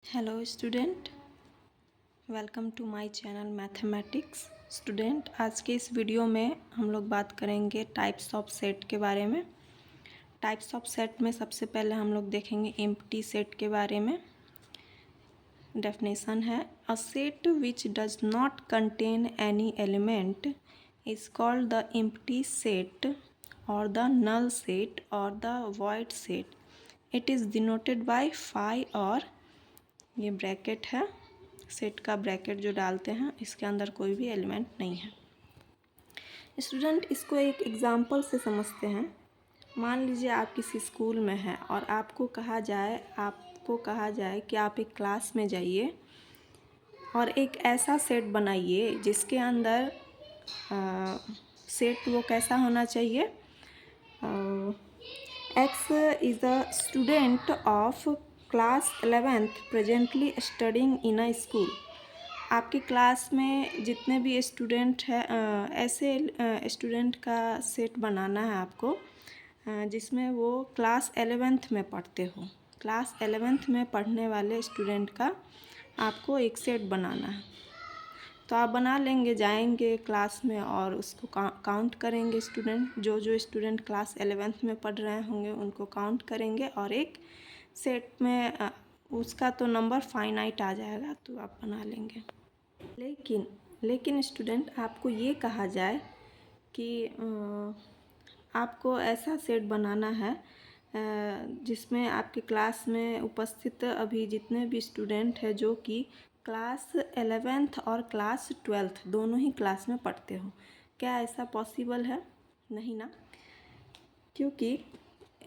Hello student, welcome to my channel mathematics. Student, आज के इस वीडियो में हम लोग बात करेंगे टाइप्स ऑफ सेट के बारे में। टाइप्स ऑफ सेट में सबसे पहले हम लोग देखेंगे एम्प्टी सेट के बारे में। डेफिनेशन है, a set which does not contain any element is called the empty set और द नल सेट और the void set. It is denoted by phi, और ये ब्रैकेट है, सेट का ब्रैकेट जो डालते हैं, इसके अंदर कोई भी एलिमेंट नहीं है। स्टूडेंट, इसको एक एग्जांपल से समझते हैं। मान लीजिए आप किसी स्कूल में हैं और आपको कहा जाए कि आप एक क्लास में जाइए और एक ऐसा सेट बनाइए जिसके अंदर सेट वो कैसा होना चाहिए, x is the student of class 11th presently studying in a school. आपकी क्लास में जितने भी स्टूडेंट हैं, ऐसे स्टूडेंट का सेट बनाना है आपको जिसमें वो क्लास 11th में पढ़ते हो। क्लास 11th में पढ़ने वाले स्टूडेंट का आपको एक सेट बनाना है। तो आप बना लेंगे, जाएंगे क्लास में और उसको काउंट करेंगे। स्टूडेंट जो स्टूडेंट क्लास 11th में पढ़ रहे होंगे उनको काउंट करेंगे और एक सेट में उसका तो नंबर फाइनाइट आ जाएगा, तो आप बना लेंगे। लेकिन स्टूडेंट, आपको ये कहा जाए कि आपको ऐसा सेट बनाना है जिसमें आपके क्लास में उपस्थित अभी जितने भी स्टूडेंट हैं जो कि क्लास 11th और क्लास 12th दोनों ही क्लास में पढ़ते हो। क्या ऐसा पॉसिबल है? नहीं ना, क्योंकि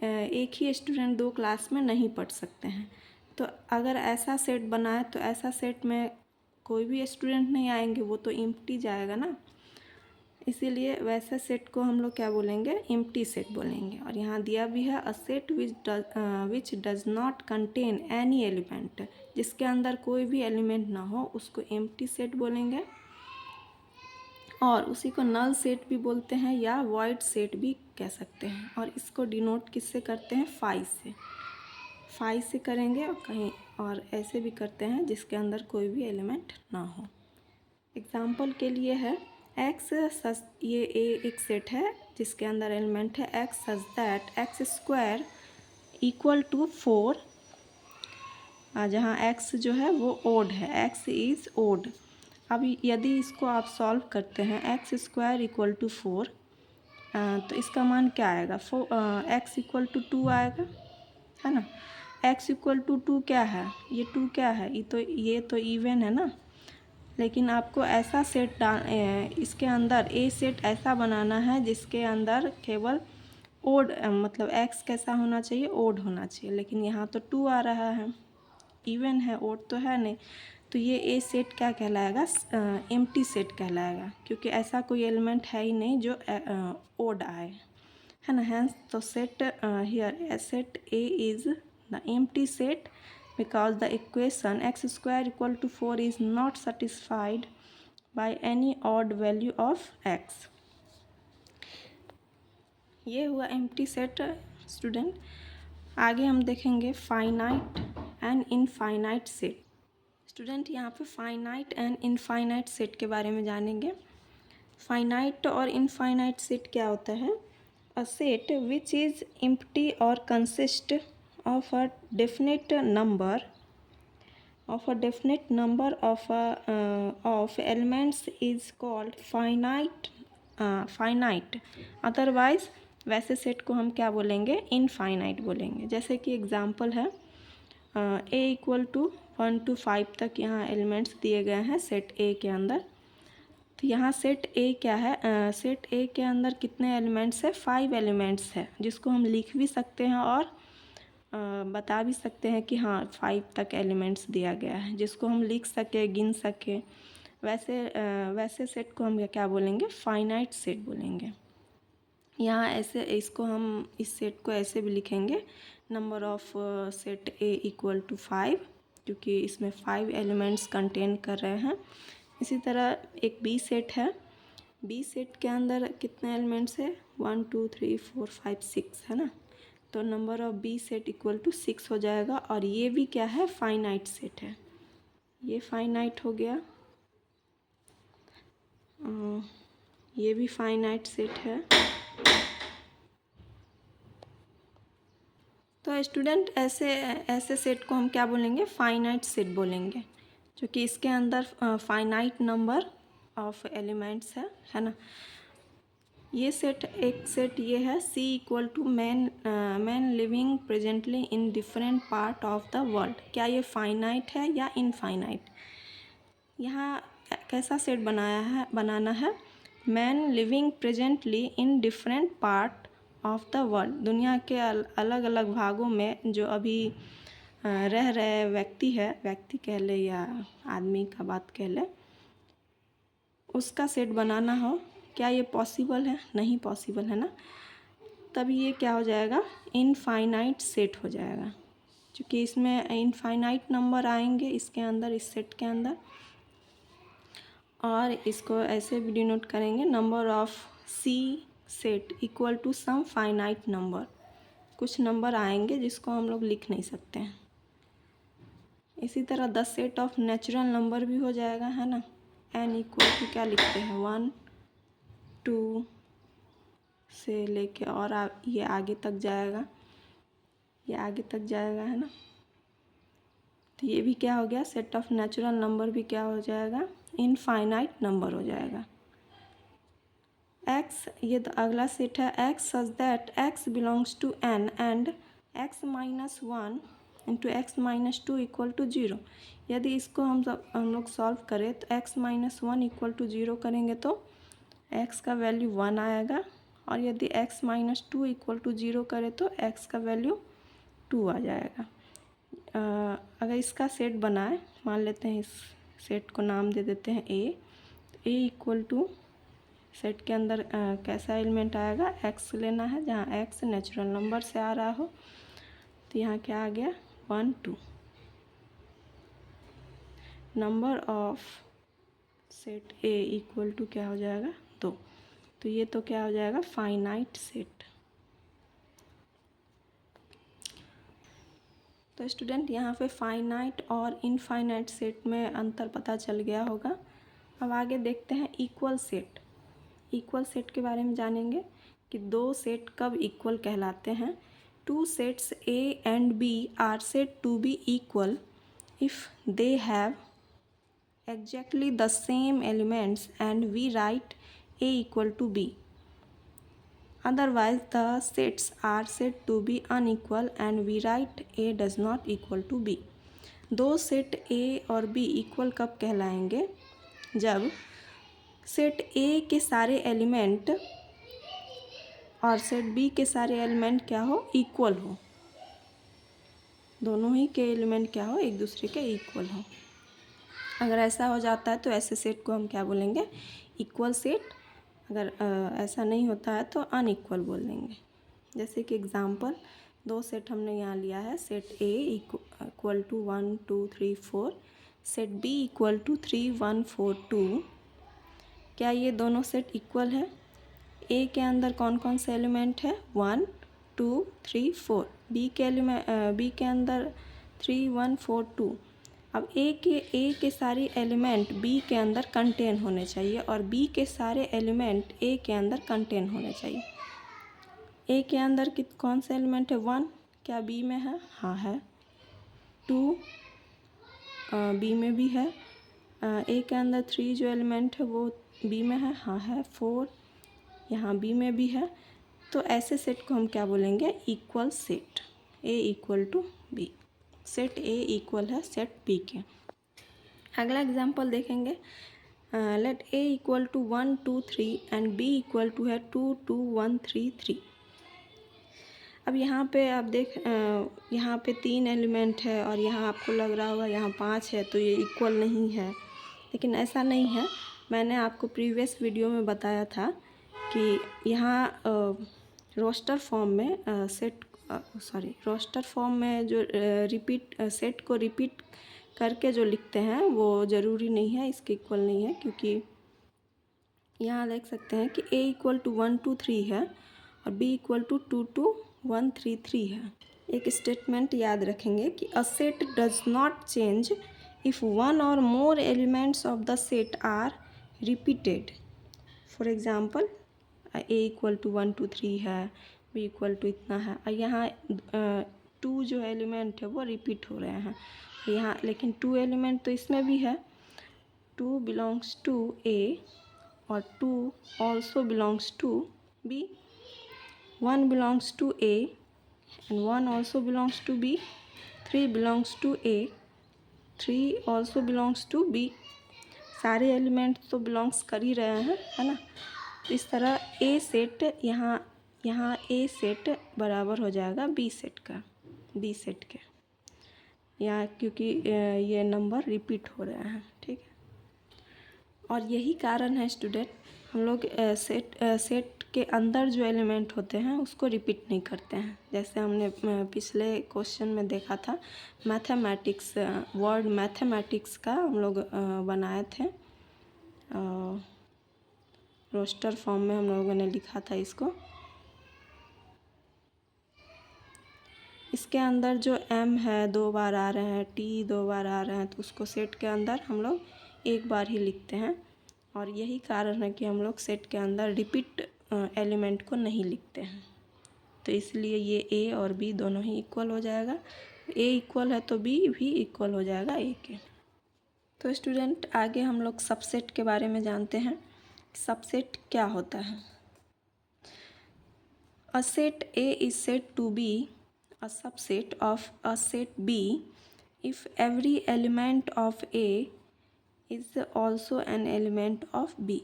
एक ही स्टूडेंट दो क्लास में नहीं पढ़ सकते हैं। तो अगर ऐसा सेट बनाए तो ऐसा सेट में कोई भी स्टूडेंट नहीं आएंगे, वो तो एम्प्टी जाएगा ना। इसीलिए वैसे सेट को हम लोग क्या बोलेंगे? एम्प्टी सेट बोलेंगे। और यहाँ दिया भी है, a set which does not contain any element, जिसके अंदर कोई भी एलिमेंट ना हो उसको एम्प्टी सेट बोलेंगे। और उसी को नल सेट भी बोलते हैं या वॉइड सेट भी कह सकते हैं। और इसको डिनोट किससे करते हैं? फाई से। फाई से करेंगे, और कहीं और ऐसे भी करते हैं जिसके अंदर कोई भी एलिमेंट ना हो। एग्जाम्पल के लिए है एक्स सच, ये एक सेट है जिसके अंदर एलिमेंट है x such that x square equal to 4, जहाँ एक्स जो है वो ओड है, एक्स इज़ ओड। अब यदि इसको आप सॉल्व करते हैं, एक्स स्क्वायर इक्वल टू 4, तो इसका मान क्या आएगा? एक्स इक्वल टू 2 आएगा, है ना। एक्स इक्वल टू 2 क्या है? ये 2 क्या है? ये तो इवन है ना। लेकिन आपको ऐसा सेट इसके अंदर ए सेट ऐसा बनाना है जिसके अंदर केवल ओड, मतलब एक्स कैसा होना चाहिए? ओड होना चाहिए। लेकिन यहाँ तो 2 आ रहा है, इवन है, ओड तो है नहीं। तो ये ए सेट क्या कहलाएगा? एम्प्टी सेट कहलाएगा, क्योंकि ऐसा कोई एलिमेंट है ही नहीं जो ओड आए, है ना। हैंस तो set here set A is the empty set because the equation x square equal to 4 is not satisfied by any odd value of x। ये हुआ एम्प्टी सेट। स्टूडेंट, आगे हम देखेंगे finite and infinite set. Student, यहाँ पे finite and infinite set के बारे में जानेंगे। फाइनाइट और इनफाइनाइट सेट क्या होता है? A set which is empty और consist of a definite number of elements is called finite। Otherwise वैसे सेट को हम क्या बोलेंगे? इनफाइनाइट बोलेंगे। जैसे कि एग्जांपल है, a इक्वल टू 1 to 5 तक यहाँ एलिमेंट्स दिए गए हैं सेट ए के अंदर। तो यहाँ सेट ए क्या है? सेट ए के अंदर कितने एलिमेंट्स है? 5 एलिमेंट्स है, जिसको हम लिख भी सकते हैं और बता भी सकते हैं कि हाँ 5 तक एलिमेंट्स दिया गया है, जिसको हम लिख सके, गिन सके। वैसे सेट को हम क्या बोलेंगे? फाइनाइट सेट बोलेंगे। यहाँ ऐसे इसको हम इस सेट को ऐसे भी लिखेंगे, number of set A equal to 5, क्योंकि इसमें 5 एलिमेंट्स कंटेन कर रहे हैं। इसी तरह एक बी सेट है। बी सेट के अंदर कितने एलिमेंट्स है? 1 2 3 4 5 6, है ना। तो number of B set equal to 6 हो जाएगा। और ये भी क्या है, फाइनाइट सेट है, ये फाइनाइट हो गया, ये भी फाइनाइट सेट है। तो स्टूडेंट ऐसे सेट को हम क्या बोलेंगे, फाइनाइट सेट बोलेंगे, जो कि इसके अंदर फाइनाइट नंबर ऑफ एलिमेंट्स है ना। ये सेट, एक सेट ये है, C equal to man living presently in different part of the world. क्या ये फाइनाइट है या इनफाइनाइट? यहाँ कैसा सेट बनाना है, man living presently in different part of the world, दुनिया के अलग अलग भागों में जो अभी रह रहे व्यक्ति कह ले या आदमी का बात कह ले, उसका सेट बनाना हो। क्या ये पॉसिबल है? नहीं पॉसिबल है ना। तब ये क्या हो जाएगा, इनफाइनाइट सेट हो जाएगा, क्योंकि इसमें इनफाइनाइट नंबर आएंगे इसके अंदर, इस सेट के अंदर। और इसको ऐसे भी डिनोट करेंगे, number of C set equal to some finite number. कुछ नंबर आएंगे जिसको हम लोग लिख नहीं सकते हैं। इसी तरह the set of natural number भी हो जाएगा, है ना। n इक्वल टू क्या लिखते हैं, 1 2 से लेके और ये आगे तक जाएगा, ये आगे तक जाएगा, है ना। तो ये भी क्या हो गया, सेट ऑफ नेचुरल नंबर भी क्या हो जाएगा, इनफाइनाइट नंबर हो जाएगा। x, ये तो अगला सेट है, x such that x belongs to n and x minus 1 into x minus 2 equal to 0। यदि इसको हम लोग सॉल्व करें तो x माइनस 1 इक्वल टू 0 करेंगे तो x का वैल्यू 1 आएगा, और यदि x माइनस 2 इक्वल टू 0 करें तो x का वैल्यू 2 आ जाएगा। अगर इसका सेट बनाए, मान लेते हैं इस सेट को नाम दे देते हैं a, तो a इक्वल टू सेट के अंदर कैसा एलिमेंट आएगा, x लेना है, जहाँ x नेचुरल नंबर से आ रहा हो। तो यहाँ क्या आ गया, 1 2। Number of set a equal to क्या हो जाएगा, 2। तो ये तो क्या हो जाएगा, फाइनाइट सेट। तो स्टूडेंट यहाँ पे फाइनाइट और इनफाइनाइट सेट में अंतर पता चल गया होगा। अब आगे देखते हैं इक्वल सेट। इक्वल सेट के बारे में जानेंगे कि दो सेट कब इक्वल कहलाते हैं। Two sets A and B are said to be equal if they have exactly the same elements and we write A equal to B. Otherwise the sets are said to be unequal and we write A does not equal to B. दो set A और B equal कब कहलाएंगे, जब set A के सारे element और set B के सारे एलिमेंट क्या हो, इक्वल हो। दोनों ही के एलिमेंट क्या हो, एक दूसरे के इक्वल हो। अगर ऐसा हो जाता है तो ऐसे सेट को हम क्या बोलेंगे, इक्वल सेट। अगर ऐसा नहीं होता है तो अनइक्वल बोल देंगे। जैसे कि एग्ज़ाम्पल, दो सेट हमने यहाँ लिया है, set A equal to 1 2 3 4, set B equal to 3 1 4 2। क्या ये दोनों सेट इक्वल है? A के अंदर कौन कौन से एलिमेंट है, 1 2 3 4। B के अंदर 3 1 4 2। अब A के सारे एलिमेंट B के अंदर कंटेन होने चाहिए और B के सारे एलिमेंट A के अंदर कंटेन होने चाहिए। A के अंदर कौन से एलिमेंट है, 1, क्या B में है, हाँ है। 2 B में भी है। A के अंदर 3 जो एलिमेंट है वो B में है, हाँ है। 4 यहाँ B में भी है। तो ऐसे सेट को हम क्या बोलेंगे, equal set. A equal to B, set A equal है सेट B के। अगला एग्जांपल देखेंगे, let A equal to 1 2 3 and B equal to है 2 2 1 3 3। अब यहाँ पे आप यहाँ पे 3 एलिमेंट है और यहाँ आपको लग रहा होगा यहाँ 5 है, तो ये इक्वल नहीं है। लेकिन ऐसा नहीं है। मैंने आपको प्रीवियस वीडियो में बताया था कि यहाँ रोस्टर फॉर्म में रोस्टर फॉर्म में जो सेट को रिपीट करके जो लिखते हैं वो ज़रूरी नहीं है, इसके इक्वल नहीं है। क्योंकि यहाँ देख सकते हैं कि A इक्वल टू 1 2 3 है और B इक्वल टू 2 2 133 है। एक स्टेटमेंट याद रखेंगे कि a set does not change if one और more elements of the set are repeated. For example A equal to 1 2 3 है, बी इक्वल टू इतना है, और यहाँ 2 जो एलिमेंट है वो रिपीट हो रहे हैं यहाँ, लेकिन 2 एलिमेंट तो इसमें भी है। 2 बिलोंग्स टू ए और 2 also belongs to B. 1 belongs to A and 1 also belongs to B. 3 belongs to A, 3 also belongs to B. सारे एलिमेंट तो बिलोंग्स कर ही रहे हैं, है ना। तो इस तरह ए सेट यहाँ ए सेट बराबर हो जाएगा बी सेट के यहाँ, क्योंकि ये नंबर रिपीट हो रहे हैं, ठीक है। और यही कारण है स्टूडेंट, हम लोग सेट के अंदर जो एलिमेंट होते हैं उसको रिपीट नहीं करते हैं। जैसे हमने पिछले क्वेश्चन में देखा था, मैथमेटिक्स, वर्ड मैथमेटिक्स का हम लोग बनाए थे, रोस्टर फॉर्म में हम लोगों ने लिखा था इसको। इसके अंदर जो m है 2 बार आ रहे हैं, t 2 बार आ रहे हैं, तो उसको सेट के अंदर हम लोग एक बार ही लिखते हैं। और यही कारण है कि हम लोग सेट के अंदर रिपीट एलिमेंट को नहीं लिखते हैं। तो इसलिए ये a और b दोनों ही इक्वल हो जाएगा। a इक्वल है तो b भी इक्वल हो जाएगा a के। तो स्टूडेंट आगे हम लोग सबसेट के बारे में जानते हैं। सबसेट क्या होता है? A set A is said to be a subset of a set B if every element of A is also an element of B।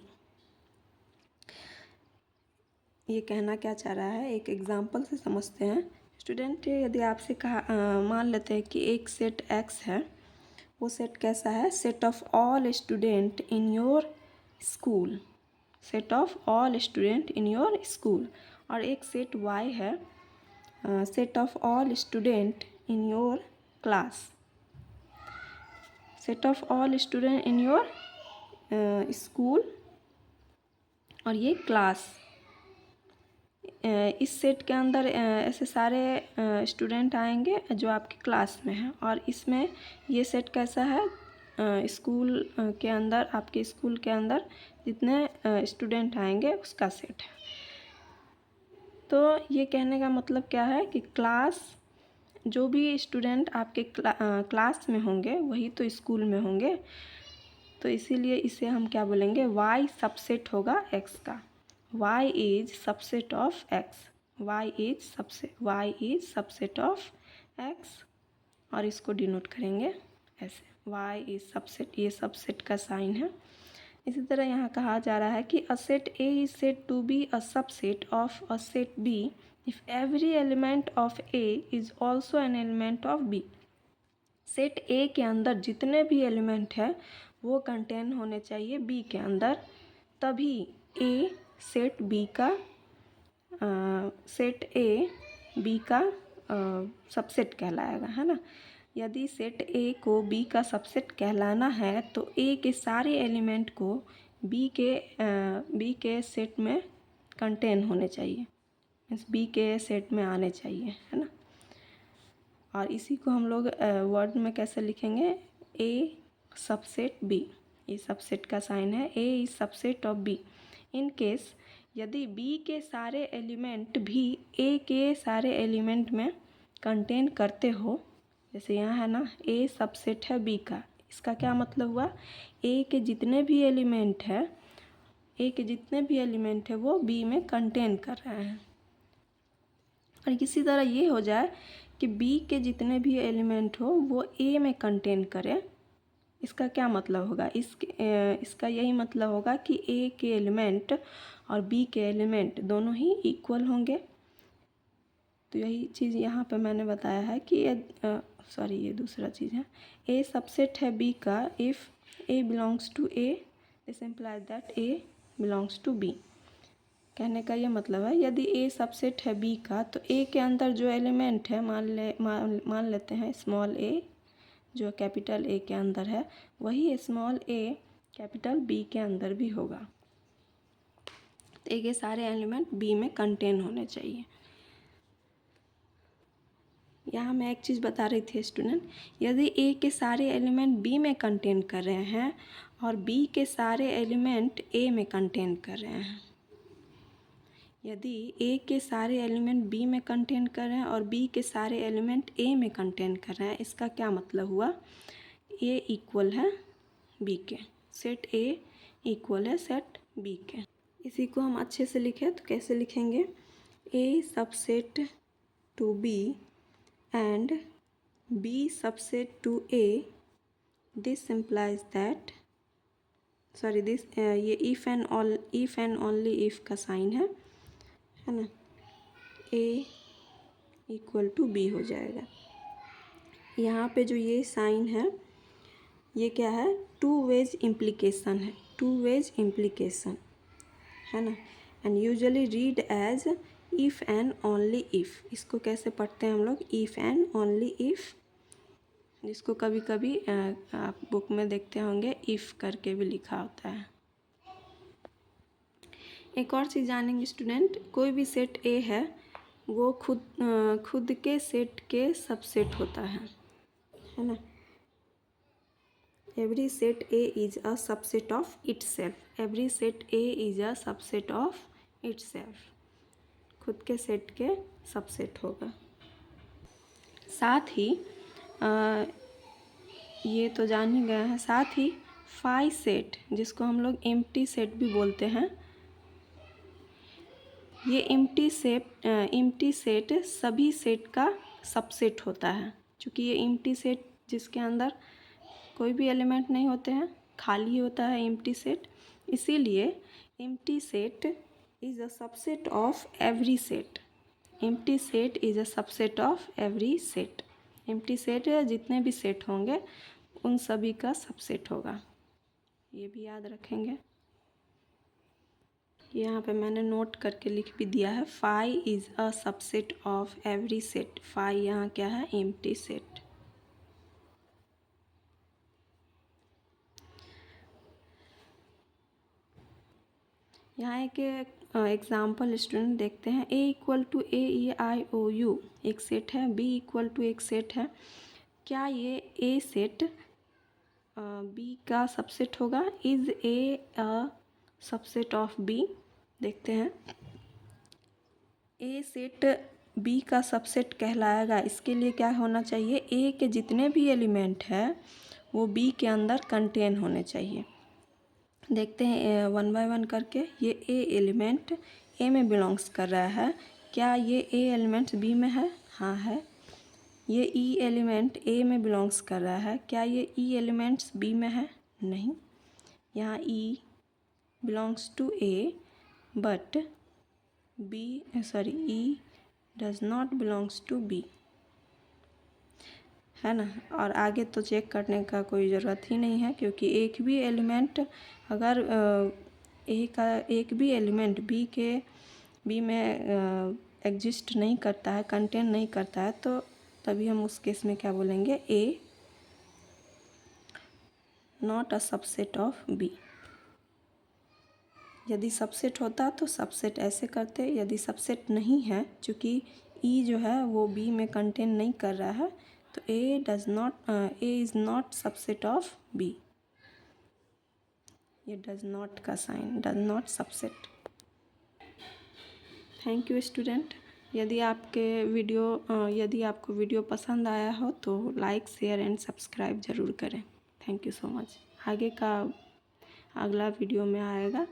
ये कहना क्या चाह रहा है, एक एग्जांपल से समझते हैं। स्टूडेंट, यदि आपसे मान लेते हैं कि एक सेट X है, वो सेट कैसा है? Set of all student in your school, set of all student in your school. और एक सेट Y है, set of all student in your class, set of all student in your school, और ये class. इस set के अंदर ऐसे सारे स्टूडेंट आएंगे जो आपकी क्लास में हैं। और इसमें ये सेट कैसा है? स्कूल के अंदर, आपके स्कूल के अंदर जितने स्टूडेंट आएंगे उसका सेट है। तो ये कहने का मतलब क्या है कि क्लास, जो भी स्टूडेंट आपके क्लास में होंगे वही तो स्कूल में होंगे। तो इसीलिए इसे हम क्या बोलेंगे? y सबसेट होगा x का। y is subset of x, y is subset of x। और इसको डिनोट करेंगे ऐसे, y इज सबसेट, ये सबसेट का साइन है। इसी तरह यहाँ कहा जा रहा है कि a set A is said to be a subset of a set B if every element of A is also an element of B। Set A के अंदर जितने भी एलिमेंट है वो कंटेन होने चाहिए B के अंदर, तभी A सेट B का सेट A B का सबसेट कहलाएगा, है ना। यदि सेट A को B का सबसेट कहलाना है तो A के सारे एलिमेंट को B के सेट में कंटेन होने चाहिए, मीन्स B के सेट में आने चाहिए, है ना। और इसी को हम लोग वर्ड में कैसे लिखेंगे? A सबसेट B, ये सबसेट का साइन है। A is subset of B in case, यदि B के सारे एलिमेंट भी A के सारे एलिमेंट में कंटेन करते हो, जैसे यहाँ है ना A सबसेट है B का, इसका क्या मतलब हुआ? A के जितने भी एलिमेंट है वो B में कंटेन कर रहे हैं। और इसी तरह ये हो जाए कि B के जितने भी एलिमेंट हो वो A में कंटेन करें, इसका क्या मतलब होगा? इसका यही मतलब होगा कि A के एलिमेंट और B के एलिमेंट दोनों ही इक्वल होंगे। तो यही चीज़ यहाँ पे मैंने बताया है कि ये दूसरा चीज़ है। A सबसेट है B का if A belongs to A, this implies that A belongs to B। कहने का ये मतलब है, यदि A सबसेट है B का तो A के अंदर जो एलिमेंट है, मान लेते हैं स्मॉल a जो कैपिटल A के अंदर है, वही स्मॉल a कैपिटल B के अंदर भी होगा। तो A के सारे एलिमेंट B में कंटेन होने चाहिए। यहाँ मैं एक चीज़ बता रही थी स्टूडेंट, यदि ए के सारे एलिमेंट बी में कंटेन कर रहे हैं और बी के सारे एलिमेंट ए में कंटेन कर रहे हैं, यदि ए के सारे एलिमेंट बी में कंटेन कर रहे हैं और बी के सारे एलिमेंट ए में कंटेन कर रहे हैं, इसका क्या मतलब हुआ, ए इक्वल है बी के, सेट ए इक्वल है सेट बी के। इसी को हम अच्छे से लिखें तो कैसे लिखेंगे, A subset to B and B subset to A, this implies that this ये if and only if का साइन है ना, A इक्वल टू B हो जाएगा। यहाँ पे जो ये साइन है ये क्या है, टू वेज इम्प्लीकेशन है, टू वेज इम्प्लीकेशन है ना, and usually read as if and only if. इसको कैसे पढ़ते हैं हम लोग, इफ़ एंड ओनली इफ़, जिसको कभी कभी आप बुक में देखते होंगे इफ़ करके भी लिखा होता है। एक और चीज़ जानेंगे स्टूडेंट, कोई भी सेट ए है वो खुद के सेट के सबसेट होता है ना। Every set A is a subset of itself, every set A is a subset of itself, खुद के सेट के सबसेट होगा। साथ ही ये तो जान ही गए हैं, साथ ही फाई सेट, जिसको हम लोग एम्प्टी सेट भी बोलते हैं, ये एम्प्टी सेट सभी सेट का सबसेट होता है। क्योंकि ये एम्प्टी सेट जिसके अंदर कोई भी एलिमेंट नहीं होते हैं, खाली होता है एम्प्टी सेट, इसीलिए empty set is a subset of every set, empty set is a subset of every set, empty set जितने भी सेट होंगे उन सभी का सबसेट होगा, ये भी याद रखेंगे। यहाँ पे मैंने नोट करके लिख भी दिया है, phi is a subset of every set, phi यहाँ क्या है, एम्प्टी सेट। यहाँ एक एग्जाम्पल स्टूडेंट देखते हैं, A equal to a e i o u एक सेट है, बी इक्वल टू एक सेट है, क्या ये ए सेट बी का सबसेट होगा, is A a subset of B. देखते हैं, ए सेट बी का सबसेट कहलाएगा, इसके लिए क्या होना चाहिए, ए के जितने भी एलिमेंट है वो बी के अंदर कंटेन होने चाहिए। देखते हैं वन बाय वन करके, ये ए एलिमेंट ए में बिलोंग्स कर रहा है, क्या ये ए एलिमेंट बी में है, हाँ है। ये ई एलिमेंट ए में बिलोंग्स कर रहा है, क्या ये ई एलिमेंट्स बी में है, नहीं। यहाँ e belongs to A but e does not belongs to B, है ना। और आगे तो चेक करने का कोई ज़रूरत ही नहीं है, क्योंकि एक भी एलिमेंट अगर ए का एक भी एलिमेंट बी में एग्जिस्ट नहीं करता है, कंटेन नहीं करता है, तो तभी हम उस केस में क्या बोलेंगे, A not a subset of B. यदि सबसेट होता तो सबसेट ऐसे करते, यदि सबसेट नहीं है, चूँकि ई जो है वो बी में कंटेन नहीं कर रहा है, तो A is not subset of B, ये डज नॉट का sign, does not subset. Thank you student. यदि आपको वीडियो पसंद आया हो तो लाइक शेयर एंड सब्सक्राइब ज़रूर करें। Thank you so much. आगे का अगला वीडियो में आएगा।